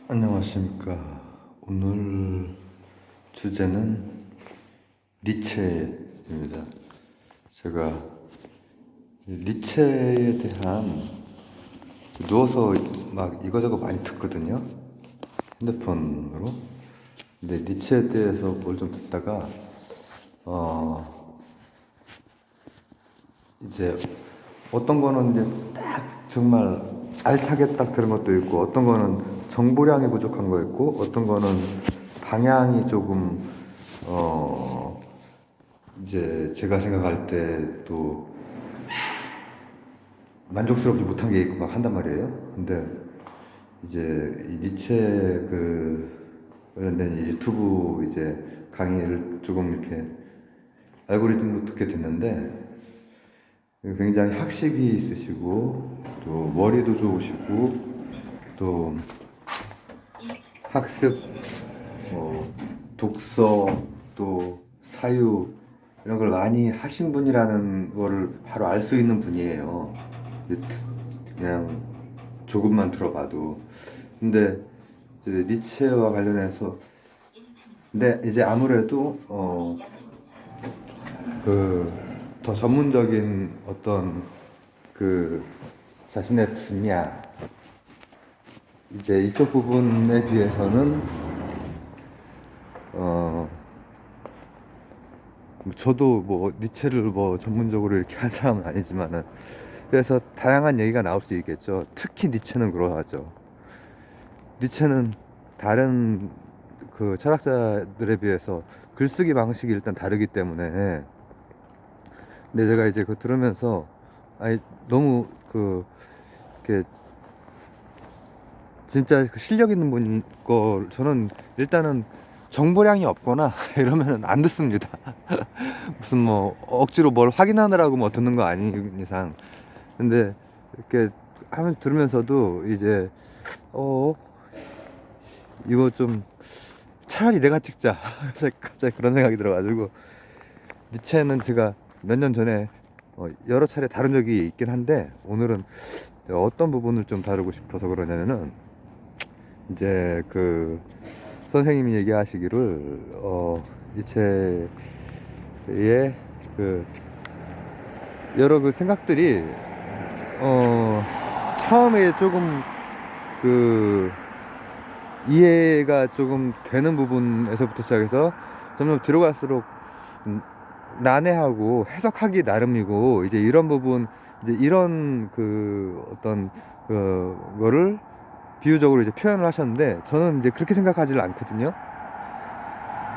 안녕하십니까. 오늘 주제는 니체입니다. 제가 니체에 대한 누워서 막 이거저거 많이 듣거든요. 핸드폰으로. 근데 니체에 대해서 뭘 좀 듣다가 이제 어떤 거는 이제 딱 정말 알차게 딱 들은 것도 있고, 어떤 거는 정보량이 부족한 거 있고, 어떤 거는 방향이 조금 이제 제가 생각할 때 또 만족스럽지 못한 게 있고 막 한단 말이에요. 근데 이제 이 니체 관련된 유튜브 이제 강의를 조금 이렇게 알고리즘으로 듣게 됐는데, 굉장히 학식이 있으시고 또 머리도 좋으시고 또 학습, 독서, 또 사유 이런 걸 많이 하신 분이라는 거를 바로 알 수 있는 분이에요. 그냥 조금만 들어봐도. 근데 이제 니체와 관련해서, 근데 이제 아무래도 더 전문적인 어떤 그 자신의 분야, 이제 이쪽 부분에 비해서는 저도 뭐 니체를 뭐 전문적으로 이렇게 한 사람은 아니지만은, 그래서 다양한 얘기가 나올 수 있겠죠. 특히 니체는 그러하죠. 니체는 다른 그 철학자들에 비해서 글쓰기 방식이 일단 다르기 때문에. 근데 제가 이제 그 들으면서 아니 너무 이렇게 진짜 그 실력 있는 분인 걸, 저는 일단은 정보량이 없거나 이러면 안 듣습니다. 무슨 뭐 억지로 뭘 확인하느라고 뭐 듣는 거 아닌 이상. 근데 이렇게 하면 들으면서도 이제 어 이거 좀 차라리 내가 찍자. 갑자기 그런 생각이 들어가지고, 니체는 제가 몇 년 전에 여러 차례 다룬 적이 있긴 한데, 오늘은 어떤 부분을 좀 다루고 싶어서 그러냐면은, 이제 그 선생님이 얘기하시기를 니체의 그 여러 그 생각들이 처음에 조금 그 이해가 조금 되는 부분에서부터 시작해서 점점 들어갈수록 난해하고 해석하기 나름이고, 이제 이런 부분, 이제 이런 그 어떤 거를 비유적으로 이제 표현을 하셨는데, 저는 이제 그렇게 생각하지를 않거든요.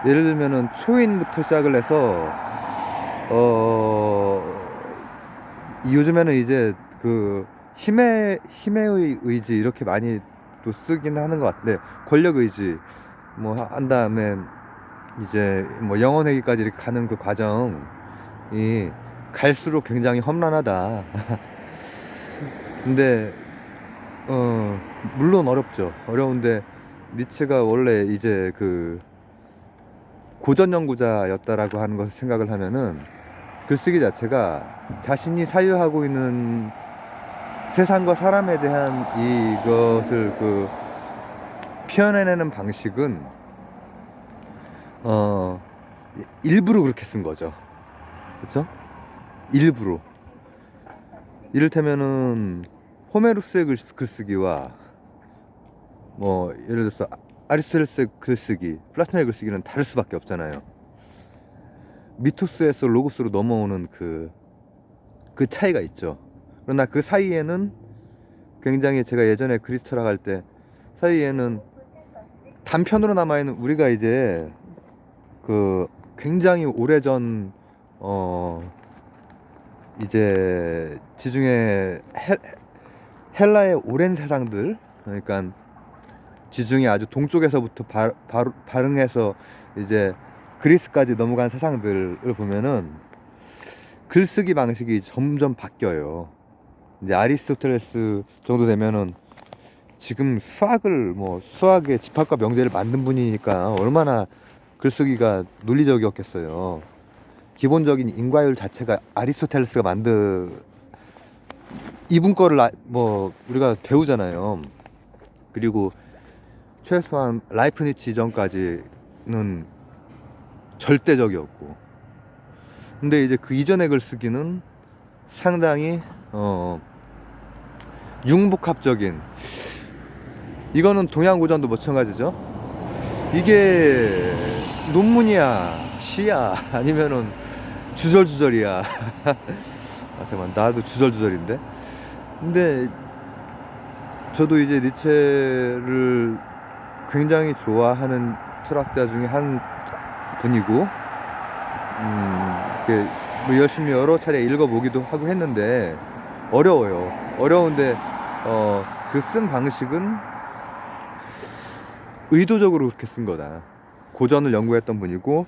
예를 들면은 초인부터 시작을 해서 어 요즘에는 이제 그 힘의 의지 이렇게 많이 또 쓰긴 하는 것 같은데, 권력 의지 뭐 한 다음에 이제 뭐 영원회기까지 이렇게 가는 그 과정이 갈수록 굉장히 험난하다. 근데 물론 어렵죠. 어려운데, 니체가 원래 이제 그 고전 연구자였다라고 하는 것을 생각을 하면은, 글쓰기 자체가 자신이 사유하고 있는 세상과 사람에 대한 이것을 표현해내는 방식은 어 일부러 그렇게 쓴 거죠. 그렇죠? 일부러. 이를테면은 호메루스의 글쓰기와 뭐 예를 들어서 아리스토텔레스의 글쓰기, 플라톤의 글쓰기는 다를 수밖에 없잖아요. 미토스에서 로고스로 넘어오는 그 차이가 있죠. 그러나 그 사이에는 굉장히, 제가 예전에 그리스 철학할 때 사이에는 단편으로 남아있는, 우리가 이제 그 굉장히 오래전 이제 지중해 헬라의 오랜 사상들, 그러니까 지중해 아주 동쪽에서부터 발흥해서 이제 그리스까지 넘어간 사상들을 보면은 글쓰기 방식이 점점 바뀌어요. 이제 아리스토텔레스 정도 되면은 지금 수학의 집합과 명제를 만든 분이니까 얼마나 글쓰기가 논리적이었겠어요. 기본적인 인과율 자체가 아리스토텔레스가 만든, 이분 거를 뭐 우리가 배우잖아요. 그리고 최소한 라이프니츠 이전까지는 절대적이었고, 근데 이제 그 이전의 글쓰기는 상당히 융복합적인, 이거는 동양고전도 마찬가지죠. 이게 논문이야, 시야, 아니면은 주절주절이야. 아 잠깐만, 나도 주절주절인데. 근데 저도 이제 니체를 굉장히 좋아하는 철학자 중에 한 분이고, 이렇게 뭐 열심히 여러 차례 읽어보기도 하고 했는데 어려워요. 어려운데 그 쓴 방식은 의도적으로 그렇게 쓴 거다. 고전을 연구했던 분이고,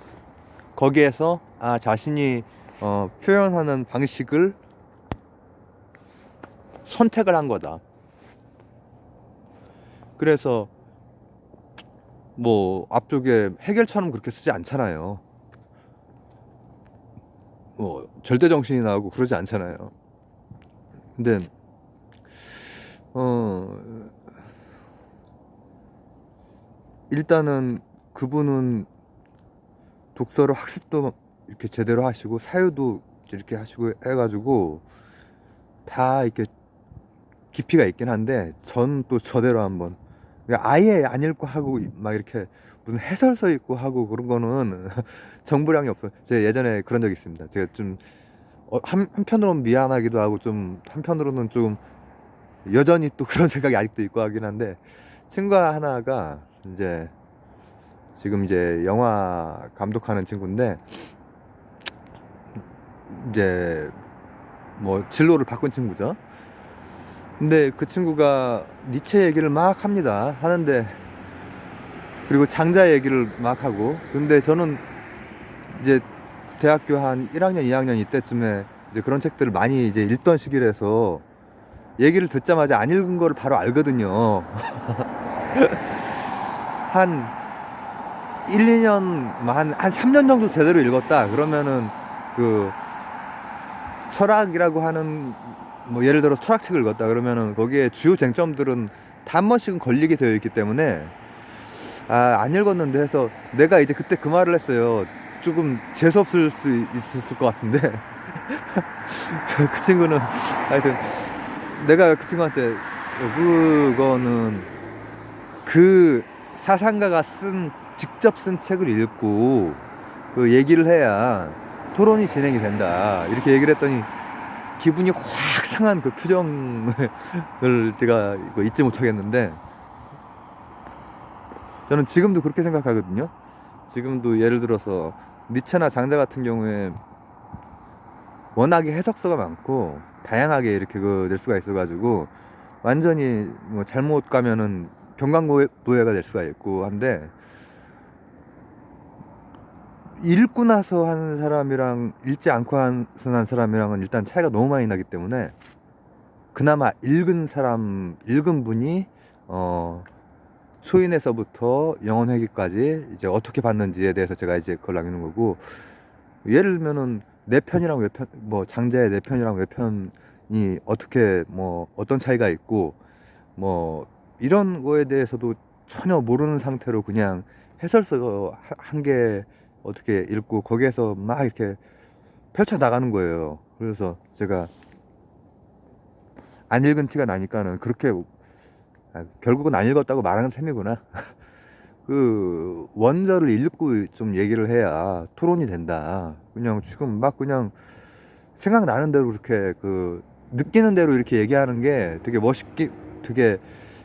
거기에서 자신이 표현하는 방식을 선택을 한 거다. 그래서 뭐 앞쪽에 해결처럼 그렇게 쓰지 않잖아요. 뭐 절대 정신이 나오고 그러지 않잖아요. 근데 일단은 그분은 독서를 학습도 이렇게 제대로 하시고 사유도 이렇게 하시고 해가지고 다 이렇게 깊이가 있긴 한데, 전 또 저대로 한번 아예 안 읽고 하고 막 이렇게 무슨 해설서 읽고 하고 그런 거는 정보량이 없어요. 제가 예전에 그런 적이 있습니다. 제가 좀 한편으로는 미안하기도 하고, 좀 한편으로는 좀 여전히 또 그런 생각이 아직도 있고 하긴 한데, 친구 하나가 이제 지금 이제 영화 감독하는 친구인데, 이제 뭐 진로를 바꾼 친구죠. 근데 그 친구가 니체 얘기를 막 합니다. 하는데, 그리고 장자 얘기를 막 하고, 근데 저는 이제 대학교 한 1학년, 2학년 이때쯤에 이제 그런 책들을 많이 이제 읽던 시기라서 얘기를 듣자마자 안 읽은 거를 바로 알거든요. 한 1, 2년, 한 3년 정도 제대로 읽었다 그러면은 그 철학이라고 하는, 뭐 예를 들어 철학책을 읽었다 그러면은 거기에 주요 쟁점들은 다 한 번씩은 걸리게 되어 있기 때문에, 안 읽었는데 해서 내가 이제 그때 그 말을 했어요. 조금 재수없을 수 있었을 것 같은데 그 친구는 하여튼, 내가 그 친구한테 그거는 그 사상가가 직접 쓴 책을 읽고 그 얘기를 해야 토론이 진행이 된다, 이렇게 얘기를 했더니 기분이 확 상한 그 표정을 제가 이거 잊지 못하겠는데, 저는 지금도 그렇게 생각하거든요. 지금도 예를 들어서 니체나 장자 같은 경우에 워낙에 해석서가 많고 다양하게 이렇게 낼 수가 있어가지고 완전히 뭐 잘못 가면은 경강노예가 될 수가 있고 한데, 읽고 나서 하는 사람이랑 읽지 않고 하는 사람이랑은 일단 차이가 너무 많이 나기 때문에, 그나마 읽은 분이 초인에서부터 영혼회귀까지 이제 어떻게 봤는지에 대해서 제가 이제 그걸 남기는 거고, 예를 들면은 내 편이랑 외편, 뭐 장자의 내 편이랑 외편이 어떻게 뭐 어떤 차이가 있고 뭐 이런 거에 대해서도 전혀 모르는 상태로 그냥 해설서 한 개 어떻게 읽고 거기에서 막 이렇게 펼쳐 나가는 거예요. 그래서 제가 안 읽은 티가 나니까는 그렇게, 결국은 안 읽었다고 말하는 셈이구나. 그 원저를 읽고 좀 얘기를 해야 토론이 된다. 그냥 지금 막 그냥 생각나는 대로 이렇게 느끼는 대로 이렇게 얘기하는 게 되게 멋있게, 되게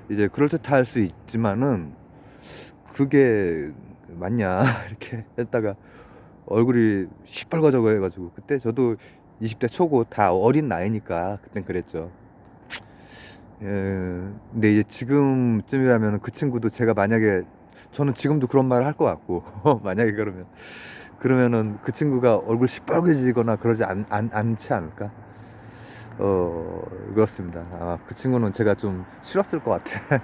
이제 그럴듯할 수 있지만은 그게 맞냐 이렇게 했다가 얼굴이 시뻘거져 해가지고, 그때 저도 20대 초고 다 어린 나이니까 그땐 그랬죠. 근데 이제 지금쯤이라면 그 친구도 제가 만약에, 저는 지금도 그런 말을 할 것 같고 만약에 그러면은 그 친구가 얼굴 시뻘개지거나 그러지 않지 않을까. 그렇습니다. 아마 그 친구는 제가 좀 싫었을 것 같아.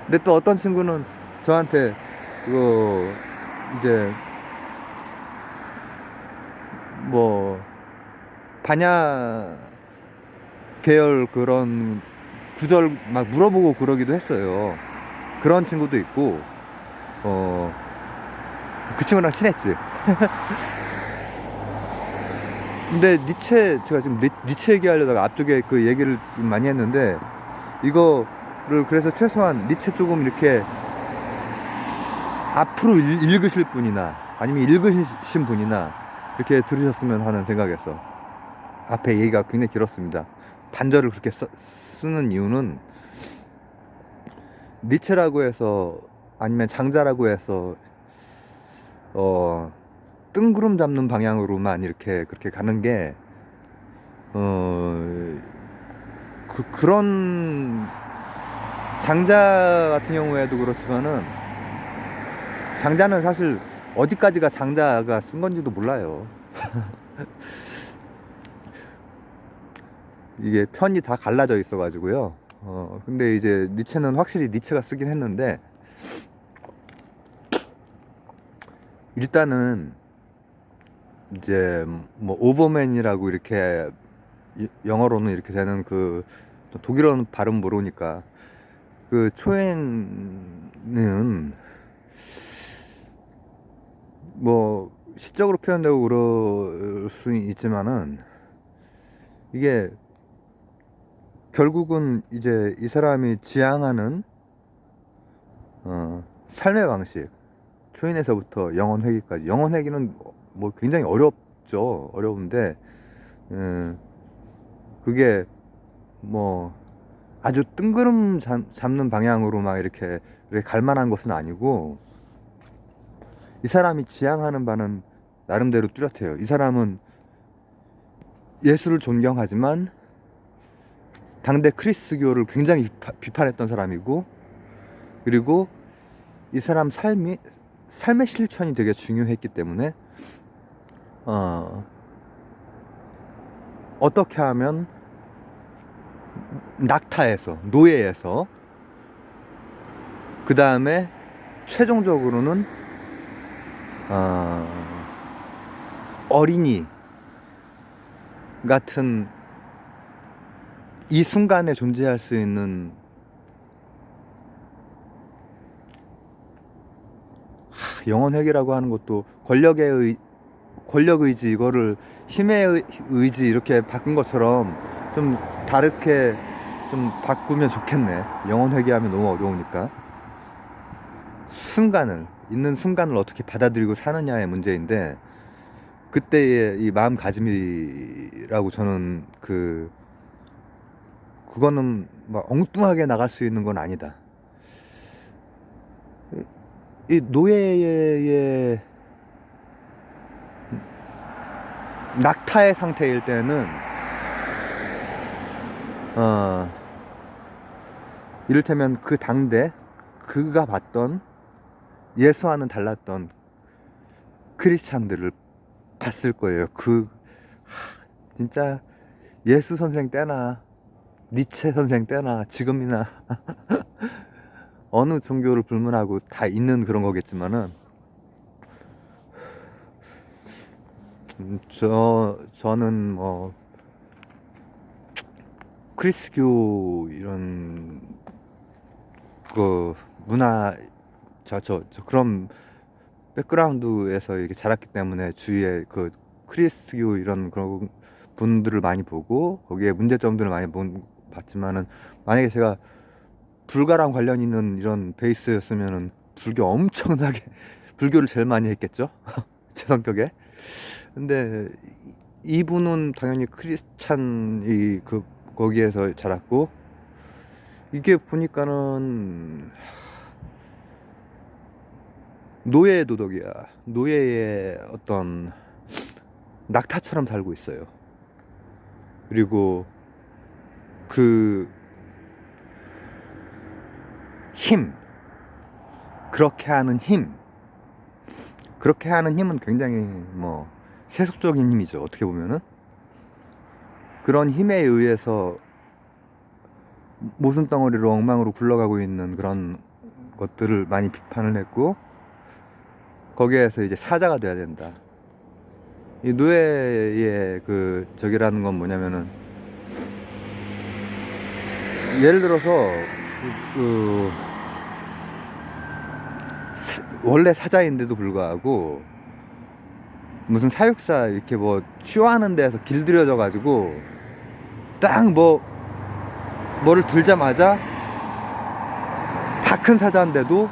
근데 또 어떤 친구는 저한테 이제 뭐 반야 계열 그런 구절 막 물어보고 그러기도 했어요. 그런 친구도 있고, 그 친구랑 친했지. 근데 제가 지금 니체 얘기하려다가 앞쪽에 그 얘기를 좀 많이 했는데, 이거를 그래서 최소한 니체 조금 이렇게 앞으로 읽으실 분이나 아니면 읽으신 분이나 이렇게 들으셨으면 하는 생각에서 앞에 얘기가 굉장히 길었습니다. 단절을 그렇게 쓰는 이유는 니체라고 해서 아니면 장자라고 해서 뜬구름 잡는 방향으로만 이렇게 그렇게 가는 게 그런 장자 같은 경우에도 그렇지만은 장자는 사실 어디까지가 장자가 쓴 건지도 몰라요. 이게 편이 다 갈라져 있어 가지고요. 근데 이제 니체는 확실히 니체가 쓰긴 했는데, 일단은 이제 뭐 오버맨이라고 이렇게 영어로는 이렇게 되는 그 독일어는 발음 모르니까 그 초엔은 뭐 시적으로 표현되고 그럴 수 있지만은 이게 결국은 이제 이 사람이 지향하는 삶의 방식, 초인에서부터 영혼 회귀까지. 영혼 회귀는 뭐 굉장히 어렵죠. 어려운데 그게 뭐 아주 뜬구름 잡는 방향으로 막 이렇게 갈 만한 것은 아니고, 이 사람이 지향하는 바는 나름대로 뚜렷해요. 이 사람은 예수를 존경하지만 당대 크리스교를 굉장히 비판했던 사람이고, 그리고 이 사람 삶의 실천이 되게 중요했기 때문에 어떻게 하면 낙타에서, 노예에서, 그 다음에 최종적으로는 어린이 같은 이 순간에 존재할 수 있는 영혼 회귀라고 하는 것도 권력 의지, 이거를 힘의 의지 이렇게 바꾼 것처럼 좀 다르게 좀 바꾸면 좋겠네. 영혼 회귀하면 너무 어려우니까. 있는 순간을 어떻게 받아들이고 사느냐의 문제인데, 그때의 이 마음가짐이라고 저는 그거는 막 엉뚱하게 나갈 수 있는 건 아니다. 이 노예의 낙타의 상태일 때는 이를테면 그 당대 그가 봤던 예수와는 달랐던 크리스찬들을 봤을 거예요. 진짜 예수 선생 때나 니체 선생 때나 지금이나 어느 종교를 불문하고 다 있는 그런 거겠지만은, 저는 뭐 크리스교 이런 그 문화, 그런 백그라운드에서 이렇게 자랐기 때문에 주위에 그 크리스교 이런 그런 분들을 많이 보고 거기에 문제점들을 많이 봤지만은, 만약에 제가 불가랑 관련 있는 이런 베이스였으면은 엄청나게 불교를 제일 많이 했겠죠. 제 성격에. 근데 이분은 당연히 크리스찬이 거기에서 자랐고, 이게 보니까는 노예의 도덕이야. 노예의 어떤 낙타처럼 살고 있어요. 그리고 그 그렇게 하는 힘은 굉장히 뭐 세속적인 힘이죠. 어떻게 보면은 그런 힘에 의해서 모순 덩어리로 엉망으로 굴러가고 있는 그런 것들을 많이 비판을 했고, 거기에서 이제 사자가 돼야 된다. 이 노예의 저기라는 건 뭐냐면은, 예를 들어서 원래 사자인데도 불구하고 무슨 사육사 이렇게 뭐 쇼하는 데서 길들여져 가지고 딱 뭐를 들자마자 다 큰 사자인데도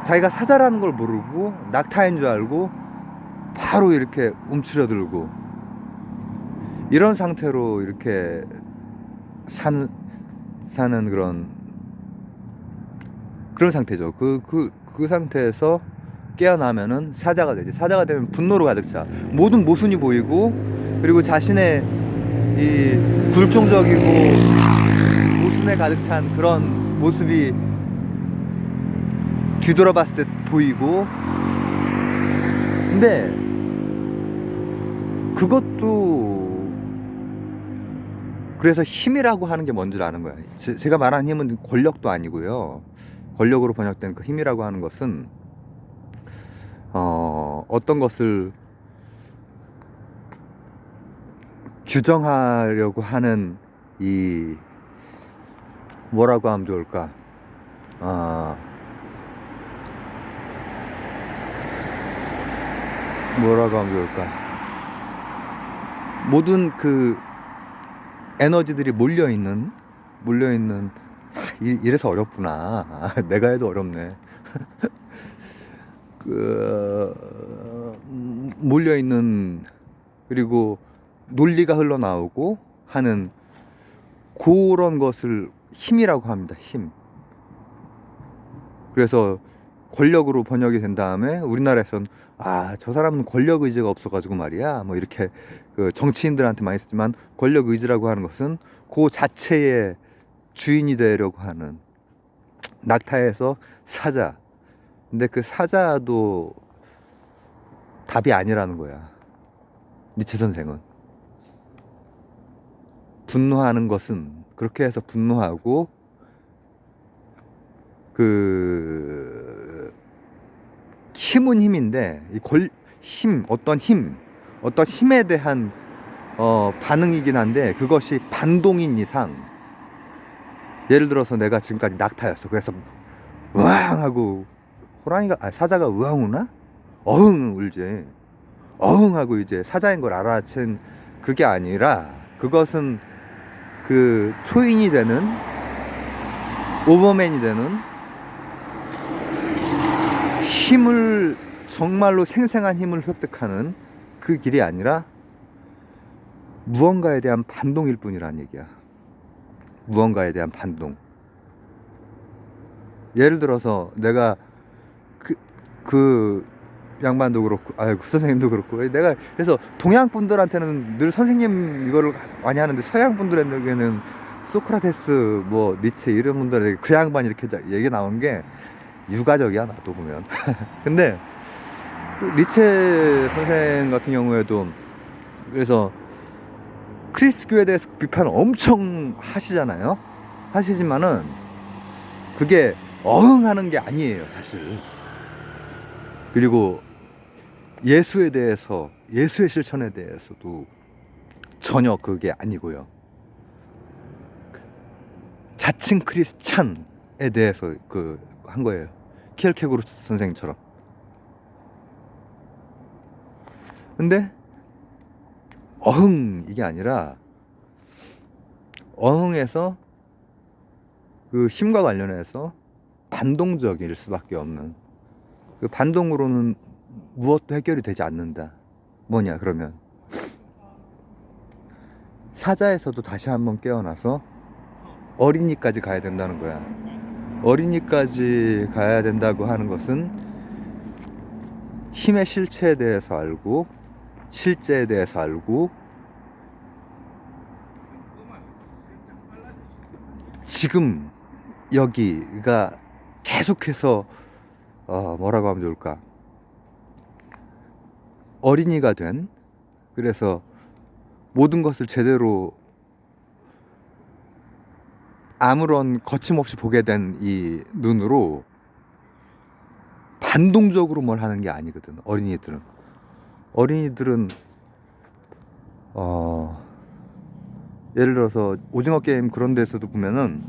자기가 사자라는 걸 모르고 낙타인 줄 알고 바로 이렇게 움츠려들고 이런 상태로 이렇게 사는 그런 상태죠. 그 상태에서 깨어나면은 사자가 되지. 사자가 되면 분노로 가득 차. 모든 모순이 보이고, 그리고 자신의 이 굴종적이고 모순에 가득 찬 그런 모습이 뒤돌아봤을 때 보이고. 근데 그것도 그래서 힘이라고 하는 게 뭔 줄 아는 거야. 제가 말하는 힘은 권력도 아니고요. 권력으로 번역된 그 힘이라고 하는 것은 어떤 것을 규정하려고 하는 이 뭐라고 하면 좋을까? 뭐라고 하면 좋을까? 모든 그 에너지들이 몰려있는 이래서 어렵구나. 내가 해도 어렵네. 몰려있는, 그리고 논리가 흘러나오고 하는 그런 것을 힘이라고 합니다. 힘. 그래서 권력으로 번역이 된 다음에 우리나라에선 저 사람은 권력 의지가 없어가지고 말이야 뭐 이렇게 그 정치인들한테 많이 쓰지만, 권력 의지라고 하는 것은 그 자체의 주인이 되려고 하는, 낙타에서 사자. 근데 그 사자도 답이 아니라는 거야. 니체 선생은 분노하는 것은 그렇게 해서 분노하고, 그 힘은 힘인데 어떤 힘에 대한 반응이긴 한데, 그것이 반동인 이상, 예를 들어서 내가 지금까지 낙타였어. 그래서 으앙 하고 사자가 으앙 우나? 어흥 울지. 어흥 하고 이제 사자인 걸 알아챈 그게 아니라, 그것은 그 초인이 되는, 오버맨이 되는 힘을, 정말로 생생한 힘을 획득하는 그 길이 아니라 무언가에 대한 반동일 뿐이란 얘기야. 무언가에 대한 반동. 예를 들어서 내가 그 양반도 그렇고, 그 선생님도 그렇고, 내가 그래서 동양 분들한테는 늘 선생님 이거를 많이 하는데, 서양 분들에게는 소크라테스, 뭐 니체 이런 분들에게 그 양반 이렇게 얘기 나온 게 유가적이야, 나도 보면. 근데 그 니체 선생 같은 경우에도, 그래서 크리스교에 대해서 비판을 엄청 하시지만은 그게 어흥하는 게 아니에요, 사실. 그리고 예수에 대해서, 예수의 실천에 대해서도 전혀 그게 아니고요. 자칭 크리스찬에 대해서 한 거예요. 키엘케고르트 선생님처럼. 근데 어흥 이게 아니라, 어흥에서 그 힘과 관련해서 반동적일 수밖에 없는, 그 반동으로는 무엇도 해결이 되지 않는다. 뭐냐 그러면, 사자에서도 다시 한번 깨어나서 어린이까지 가야 된다는 거야. 어린이까지 가야 된다고 하는 것은 힘의 실체에 대해서 알고, 실제에 대해서 알고, 지금 여기가 계속해서 뭐라고 하면 좋을까, 어린이가 된, 그래서 모든 것을 제대로 아무런 거침없이 보게 된 이 눈으로 반동적으로 뭘 하는 게 아니거든. 어린이들은 예를 들어서 오징어 게임 그런 데서도 보면은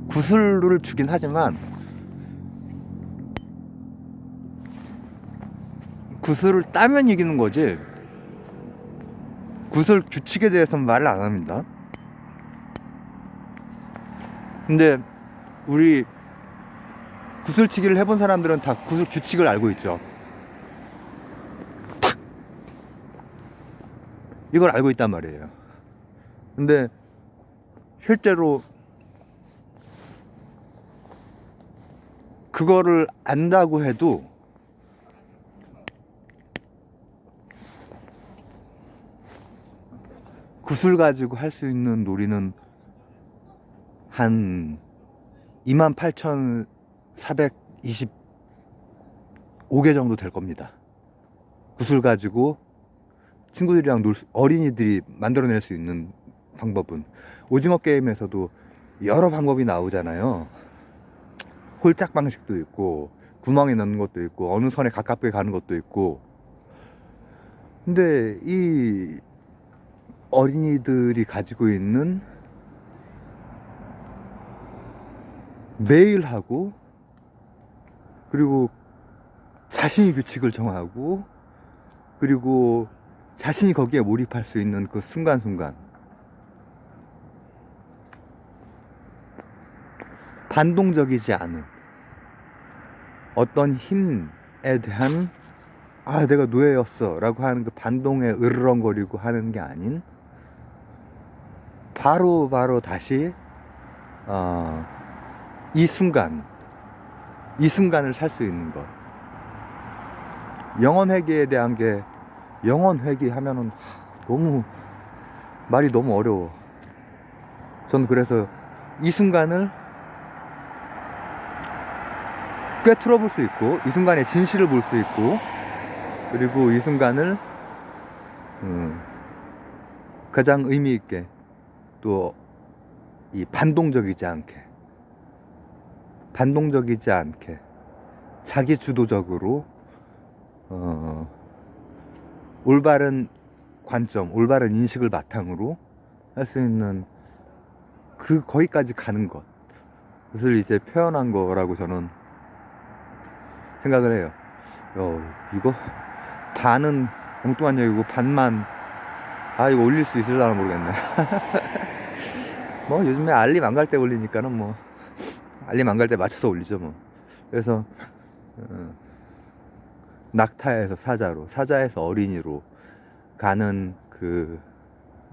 구슬을 주긴 하지만 구슬을 따면 이기는 거지, 구슬 규칙에 대해서는 말을 안 합니다. 근데 우리 구슬치기를 해본 사람들은 다 구슬 규칙을 알고 있죠. 탁! 이걸 알고 있단 말이에요. 근데 실제로 그거를 안다고 해도 구슬 가지고 할 수 있는 놀이는 한 28,425개 정도 될 겁니다. 구슬 가지고 친구들이랑 어린이들이 만들어낼 수 있는 방법은, 오징어 게임에서도 여러 방법이 나오잖아요. 홀짝 방식도 있고, 구멍에 넣는 것도 있고, 어느 선에 가깝게 가는 것도 있고. 근데 이 어린이들이 가지고 있는, 매일 하고, 그리고 자신이 규칙을 정하고, 그리고 자신이 거기에 몰입할 수 있는 그 순간순간, 반동적이지 않은 어떤 힘에 대한, 아 내가 노예였어 라고 하는 그 반동에 으르렁거리고 하는 게 아닌, 바로 다시 이 순간을 살 수 있는 것. 영혼회귀에 대한 게, 영혼회귀 하면은 너무 말이 너무 어려워. 전 그래서 이 순간을 꿰뚫어 볼 수 있고, 이 순간의 진실을 볼 수 있고, 그리고 이 순간을 가장 의미 있게, 또 이 반동적이지 않게 자기 주도적으로 올바른 관점, 올바른 인식을 바탕으로 할 수 있는, 거기까지 가는 것을 이제 표현한 거라고 저는 생각을 해요. 이거 반은 엉뚱한 얘기고, 반만 이거 올릴 수 있을려나 모르겠네. 뭐 요즘에 알림 안 갈 때 올리니까는 뭐 알림 안 갈 때 맞춰서 올리죠 뭐. 그래서 낙타에서 사자로, 사자에서 어린이로 가는 그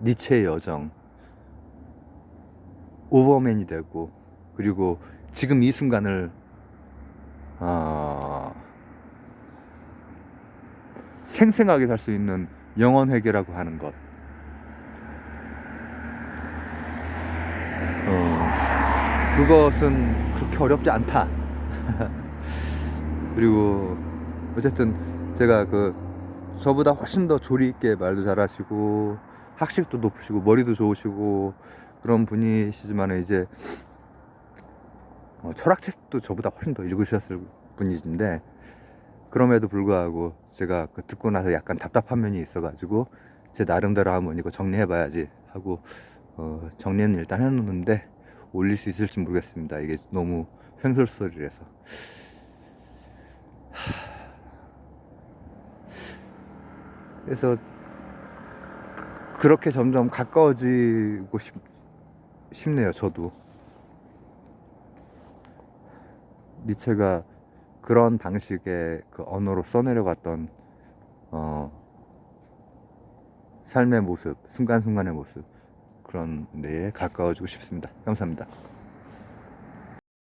니체의 여정, 오버맨이 되고, 그리고 지금 이 순간을 생생하게 살 수 있는 영혼회귀라고 하는 것. 그것은 그렇게 어렵지 않다. 그리고 어쨌든 제가 저보다 훨씬 더 조리 있게 말도 잘하시고, 학식도 높으시고, 머리도 좋으시고 그런 분이시지만, 이제 철학책도 저보다 훨씬 더 읽으셨을 분이신데, 그럼에도 불구하고 제가 듣고 나서 약간 답답한 면이 있어가지고, 제 나름대로 한번 이거 정리해봐야지 하고 정리는 일단 해놓는데, 올릴 수 있을지 모르겠습니다. 이게 너무 횡설수설이라서. 그래서 그렇게 점점 가까워지고 싶네요. 저도 니체가 그런 방식의 그 언어로 써내려갔던 삶의 모습, 순간순간의 모습, 그런 데에 가까워지고 싶습니다. 감사합니다.